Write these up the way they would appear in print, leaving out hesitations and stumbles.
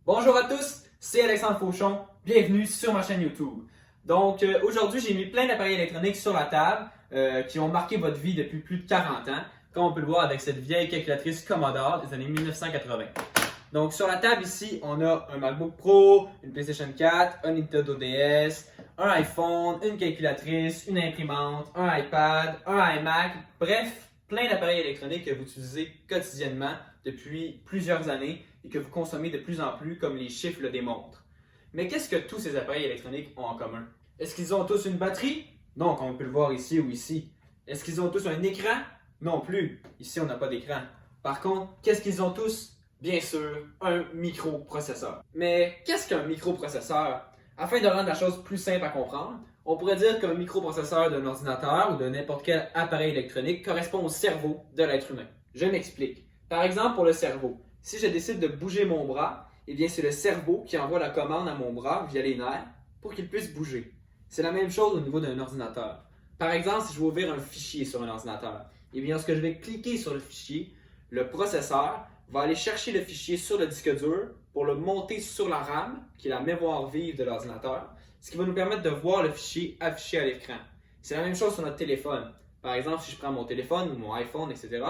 Bonjour à tous, c'est Alexandre Fauchon, bienvenue sur ma chaîne YouTube. Donc aujourd'hui j'ai mis plein d'appareils électroniques sur la table qui ont marqué votre vie depuis plus de 40 ans, comme on peut le voir avec cette vieille calculatrice Commodore des années 1980. Donc sur la table ici, on a un MacBook Pro, une PlayStation 4, un Nintendo DS, un iPhone, une calculatrice, une imprimante, un iPad, un iMac, bref, plein d'appareils électroniques que vous utilisez quotidiennement depuis plusieurs années et que vous consommez de plus en plus comme les chiffres le démontrent. Mais qu'est-ce que tous ces appareils électroniques ont en commun? Est-ce qu'ils ont tous une batterie? Non, comme on peut le voir ici ou ici. Est-ce qu'ils ont tous un écran? Non plus. Ici, on n'a pas d'écran. Par contre, qu'est-ce qu'ils ont tous? Bien sûr, un microprocesseur. Mais qu'est-ce qu'un microprocesseur? Afin de rendre la chose plus simple à comprendre, on pourrait dire qu'un microprocesseur d'un ordinateur ou de n'importe quel appareil électronique correspond au cerveau de l'être humain. Je m'explique. Par exemple, pour le cerveau, si je décide de bouger mon bras, eh bien c'est le cerveau qui envoie la commande à mon bras via les nerfs pour qu'il puisse bouger. C'est la même chose au niveau d'un ordinateur. Par exemple, si je veux ouvrir un fichier sur un ordinateur, eh bien lorsque je vais cliquer sur le fichier, le processeur va aller chercher le fichier sur le disque dur pour le monter sur la RAM, qui est la mémoire vive de l'ordinateur, ce qui va nous permettre de voir le fichier affiché à l'écran. C'est la même chose sur notre téléphone. Par exemple, si je prends mon téléphone ou mon iPhone, etc.,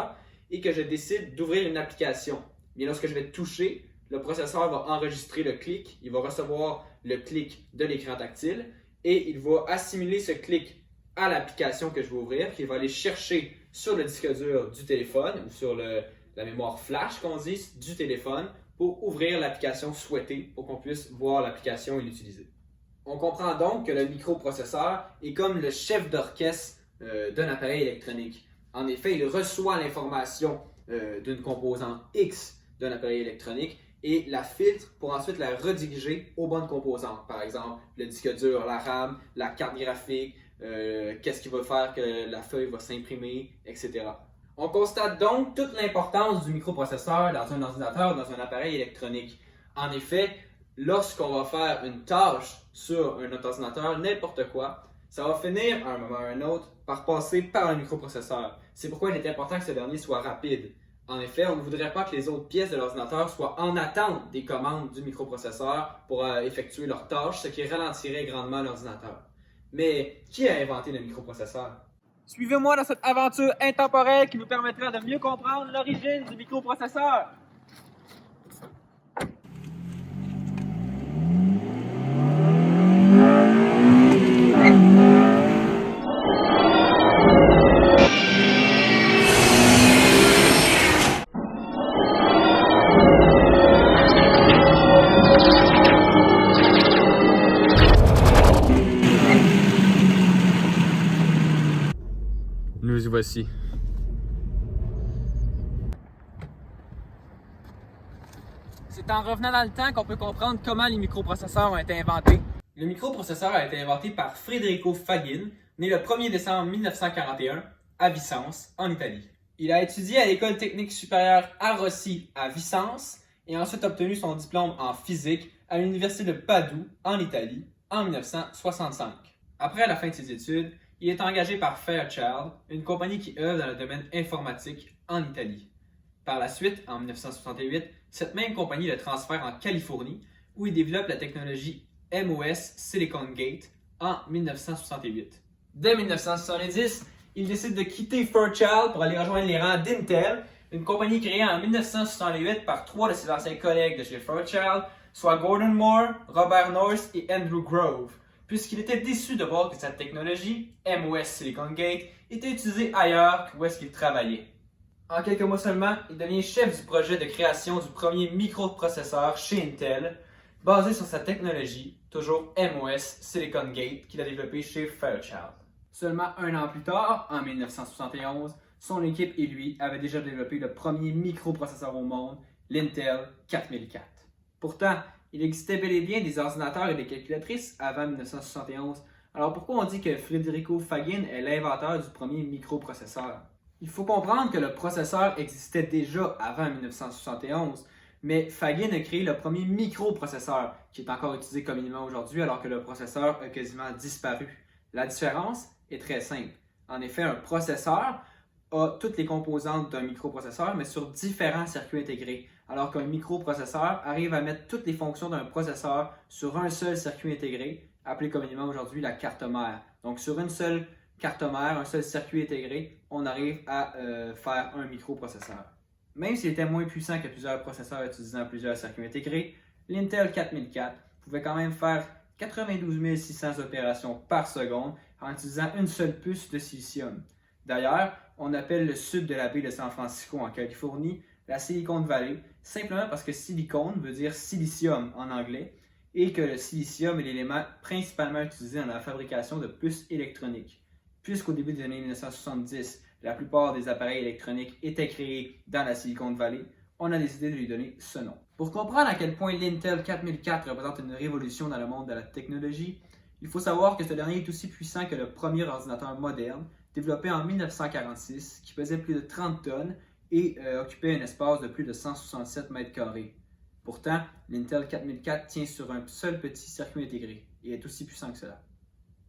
et que je décide d'ouvrir une application, mais lorsque je vais toucher, le processeur va enregistrer le clic, il va recevoir le clic de l'écran tactile et il va assimiler ce clic à l'application que je vais ouvrir, qu'il va aller chercher sur le disque dur du téléphone ou sur la mémoire flash qu'on dit du téléphone pour ouvrir l'application souhaitée pour qu'on puisse voir l'application et l'utiliser. On comprend donc que le microprocesseur est comme le chef d'orchestre d'un appareil électronique. En effet, il reçoit l'information d'une composante X d'un appareil électronique et la filtre pour ensuite la rediriger aux bonnes composantes. Par exemple, le disque dur, la RAM, la carte graphique, qu'est-ce qui va faire que la feuille va s'imprimer, etc. On constate donc toute l'importance du microprocesseur dans un ordinateur ou dans un appareil électronique. En effet, lorsqu'on va faire une tâche sur un ordinateur, n'importe quoi, ça va finir à un moment ou à un autre par passer par un microprocesseur. C'est pourquoi il est important que ce dernier soit rapide. En effet, on ne voudrait pas que les autres pièces de l'ordinateur soient en attente des commandes du microprocesseur pour effectuer leurs tâches, ce qui ralentirait grandement l'ordinateur. Mais qui a inventé le microprocesseur? Suivez-moi dans cette aventure intemporelle qui vous permettra de mieux comprendre l'origine du microprocesseur. Nous y voici. C'est en revenant dans le temps qu'on peut comprendre comment les microprocesseurs ont été inventés. Le microprocesseur a été inventé par Federico Fagin, né le 1er décembre 1941 à Vicence, en Italie. Il a étudié à l'École technique supérieure à Rossi à Vicence et a ensuite obtenu son diplôme en physique à l'Université de Padoue, en Italie, en 1965. Après la fin de ses études, il est engagé par Fairchild, une compagnie qui œuvre dans le domaine informatique en Italie. Par la suite, en 1968, cette même compagnie le transfère en Californie, où il développe la technologie MOS Silicon Gate en 1968. Dès 1970, il décide de quitter Fairchild pour aller rejoindre les rangs d'Intel, une compagnie créée en 1968 par trois de ses anciens collègues de chez Fairchild, soit Gordon Moore, Robert Noyce et Andrew Grove, puisqu'il était déçu de voir que sa technologie, MOS Silicon Gate, était utilisée ailleurs qu'où est-ce qu'il travaillait. En quelques mois seulement, il devient chef du projet de création du premier microprocesseur chez Intel, basé sur sa technologie, toujours MOS Silicon Gate, qu'il a développé chez Fairchild. Seulement un an plus tard, en 1971, son équipe et lui avaient déjà développé le premier microprocesseur au monde, l'Intel 4004. Pourtant, il existait bel et bien des ordinateurs et des calculatrices avant 1971. Alors pourquoi on dit que Federico Fagin est l'inventeur du premier microprocesseur? Il faut comprendre que le processeur existait déjà avant 1971, mais Fagin a créé le premier microprocesseur, qui est encore utilisé communément aujourd'hui alors que le processeur a quasiment disparu. La différence est très simple. En effet, un processeur a toutes les composantes d'un microprocesseur, mais sur différents circuits intégrés, alors qu'un microprocesseur arrive à mettre toutes les fonctions d'un processeur sur un seul circuit intégré, appelé communément aujourd'hui la carte mère. Donc sur une seule carte mère, un seul circuit intégré, on arrive à faire un microprocesseur. Même s'il était moins puissant que plusieurs processeurs utilisant plusieurs circuits intégrés, l'Intel 4004 pouvait quand même faire 92 600 opérations par seconde en utilisant une seule puce de silicium. D'ailleurs, on appelle le sud de la baie de San Francisco en Californie la Silicon Valley, simplement parce que silicone veut dire silicium en anglais et que le silicium est l'élément principalement utilisé dans la fabrication de puces électroniques. Puisqu'au début des années 1970, la plupart des appareils électroniques étaient créés dans la Silicon Valley, on a décidé de lui donner ce nom. Pour comprendre à quel point l'Intel 4004 représente une révolution dans le monde de la technologie, il faut savoir que ce dernier est aussi puissant que le premier ordinateur moderne, développé en 1946, qui pesait plus de 30 tonnes et occupait un espace de plus de 167 mètres carrés. Pourtant, l'Intel 4004 tient sur un seul petit circuit intégré et est aussi puissant que cela.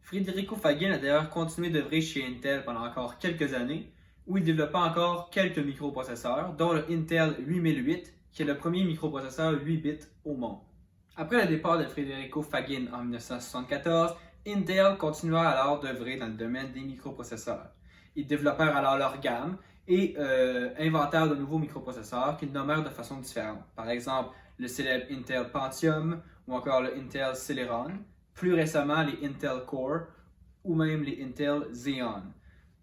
Federico Fagin a d'ailleurs continué d'œuvrer chez Intel pendant encore quelques années, où il développa encore quelques microprocesseurs, dont le Intel 8008, qui est le premier microprocesseur 8 bits au monde. Après le départ de Federico Fagin en 1974, Intel continua alors d'œuvrer dans le domaine des microprocesseurs. Ils développèrent alors leur gamme et inventèrent de nouveaux microprocesseurs qu'ils nommèrent de façon différente. Par exemple, le célèbre Intel Pentium ou encore le Intel Celeron, plus récemment les Intel Core ou même les Intel Xeon.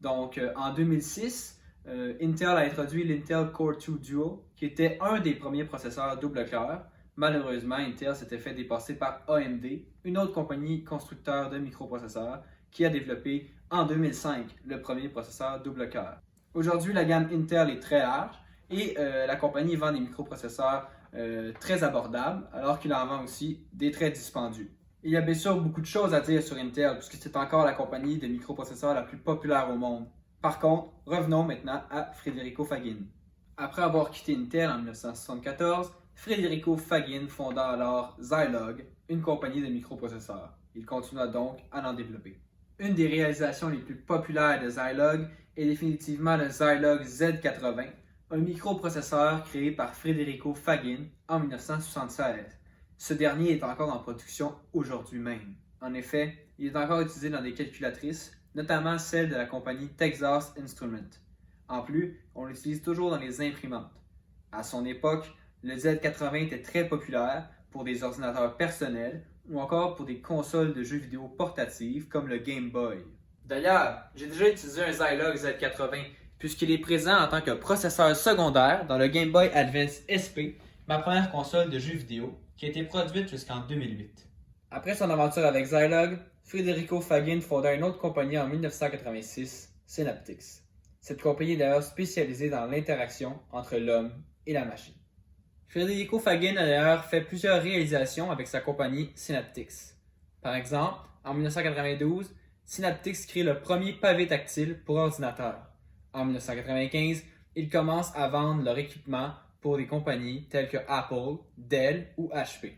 Donc en 2006, Intel a introduit l'Intel Core 2 Duo, qui était un des premiers processeurs double cœur. Malheureusement, Intel s'était fait dépasser par AMD, une autre compagnie constructeur de microprocesseurs, qui a développé en 2005 le premier processeur double cœur. Aujourd'hui, la gamme Intel est très large et la compagnie vend des microprocesseurs très abordables, alors qu'il en vend aussi des très dispendieux. Il y a bien sûr beaucoup de choses à dire sur Intel, puisque c'est encore la compagnie de microprocesseurs la plus populaire au monde. Par contre, revenons maintenant à Federico Fagin. Après avoir quitté Intel en 1974, Federico Fagin fonda alors Zilog, une compagnie de microprocesseurs. Il continua donc à en développer. Une des réalisations les plus populaires de Zilog est définitivement le Zilog Z80, un microprocesseur créé par Federico Fagin en 1976. Ce dernier est encore en production aujourd'hui même. En effet, il est encore utilisé dans des calculatrices, notamment celles de la compagnie Texas Instruments. En plus, on l'utilise toujours dans les imprimantes. À son époque, le Z80 était très populaire pour des ordinateurs personnels ou encore pour des consoles de jeux vidéo portatives comme le Game Boy. D'ailleurs, j'ai déjà utilisé un Zilog Z80 puisqu'il est présent en tant que processeur secondaire dans le Game Boy Advance SP, ma première console de jeux vidéo, qui a été produite jusqu'en 2008. Après son aventure avec Zilog, Federico Fagin fonda une autre compagnie en 1986, Synaptics. Cette compagnie est d'ailleurs spécialisée dans l'interaction entre l'homme et la machine. Federico Fagin a d'ailleurs fait plusieurs réalisations avec sa compagnie Synaptics. Par exemple, en 1992, Synaptics crée le premier pavé tactile pour ordinateur. En 1995, il commence à vendre leur équipement pour des compagnies telles que Apple, Dell ou HP.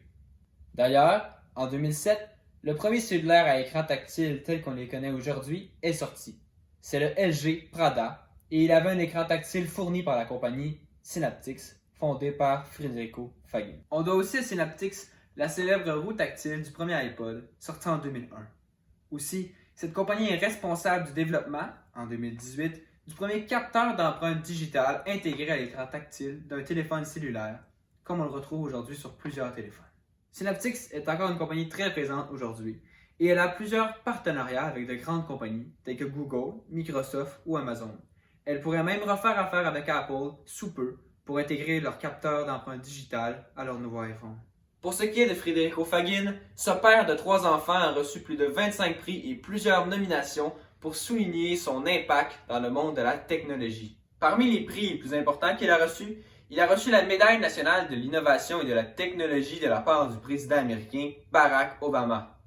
D'ailleurs, en 2007, le premier cellulaire à écran tactile tel qu'on les connaît aujourd'hui est sorti. C'est le LG Prada et il avait un écran tactile fourni par la compagnie Synaptics, fondée par Federico Fagin. On doit aussi à Synaptics la célèbre roue tactile du premier iPod, sorti en 2001. Aussi, cette compagnie est responsable du développement, en 2018, du premier capteur d'empreinte digitale intégré à l'écran tactile d'un téléphone cellulaire, comme on le retrouve aujourd'hui sur plusieurs téléphones. Synaptics est encore une compagnie très présente aujourd'hui et elle a plusieurs partenariats avec de grandes compagnies telles que Google, Microsoft ou Amazon. Elle pourrait même refaire affaire avec Apple sous peu pour intégrer leur capteur d'empreinte digitale à leur nouveau iPhone. Pour ce qui est de Federico Fagin, ce père de 3 enfants a reçu plus de 25 prix et plusieurs nominations pour souligner son impact dans le monde de la technologie. Parmi les prix les plus importants qu'il a reçus, il a reçu la médaille nationale de l'innovation et de la technologie de la part du président américain Barack Obama.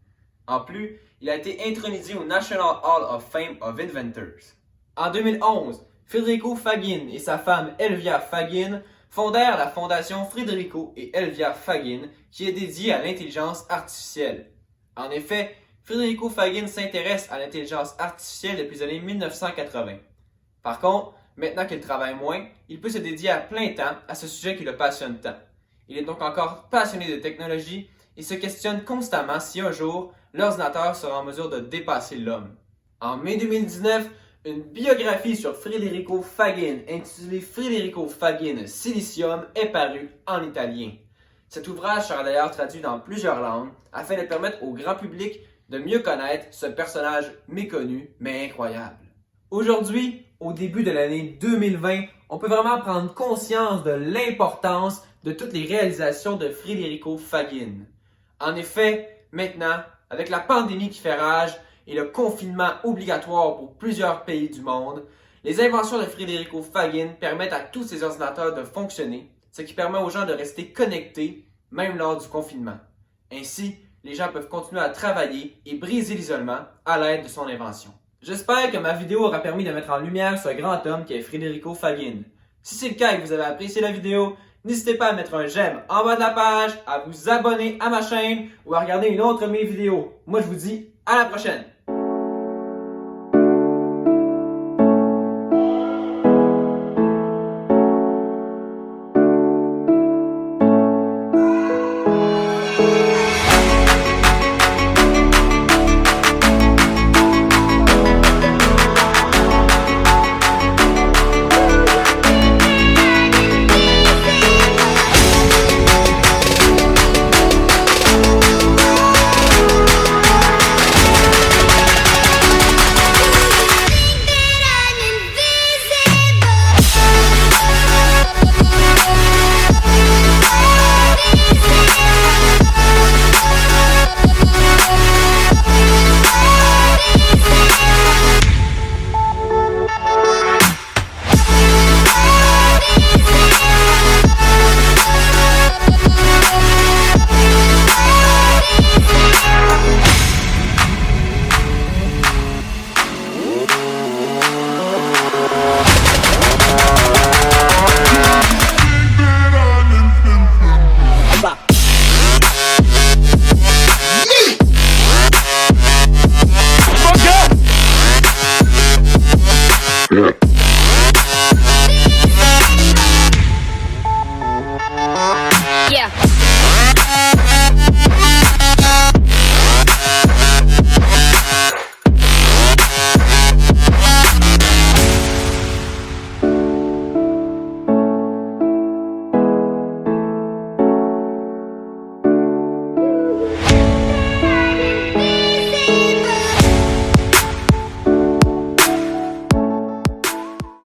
En plus, il a été intronisé au National Hall of Fame of Inventors. En 2011, Federico Fagin et sa femme Elvia Fagin fondèrent la fondation Federico et Elvia Fagin qui est dédiée à l'intelligence artificielle. En effet, Federico Fagin s'intéresse à l'intelligence artificielle depuis les années 1980. Par contre, Maintenant qu'il travaille moins, il peut se dédier à plein temps à ce sujet qui le passionne tant. Il est donc encore passionné de technologie et se questionne constamment si un jour, l'ordinateur sera en mesure de dépasser l'homme. En mai 2019, une biographie sur Federico Fagin intitulée Federico Fagin Silicium est parue en italien. Cet ouvrage sera d'ailleurs traduit dans plusieurs langues afin de permettre au grand public de mieux connaître ce personnage méconnu mais incroyable. Aujourd'hui, au début de l'année 2020, on peut vraiment prendre conscience de l'importance de toutes les réalisations de Federico Fagin. En effet, maintenant, avec la pandémie qui fait rage et le confinement obligatoire pour plusieurs pays du monde, les inventions de Federico Fagin permettent à tous ces ordinateurs de fonctionner, ce qui permet aux gens de rester connectés même lors du confinement. Ainsi, les gens peuvent continuer à travailler et briser l'isolement à l'aide de son invention. J'espère que ma vidéo aura permis de mettre en lumière ce grand homme qui est Federico Fagin. Si c'est le cas et que vous avez apprécié la vidéo, n'hésitez pas à mettre un j'aime en bas de la page, à vous abonner à ma chaîne ou à regarder une autre de mes vidéos. Moi je vous dis à la prochaine!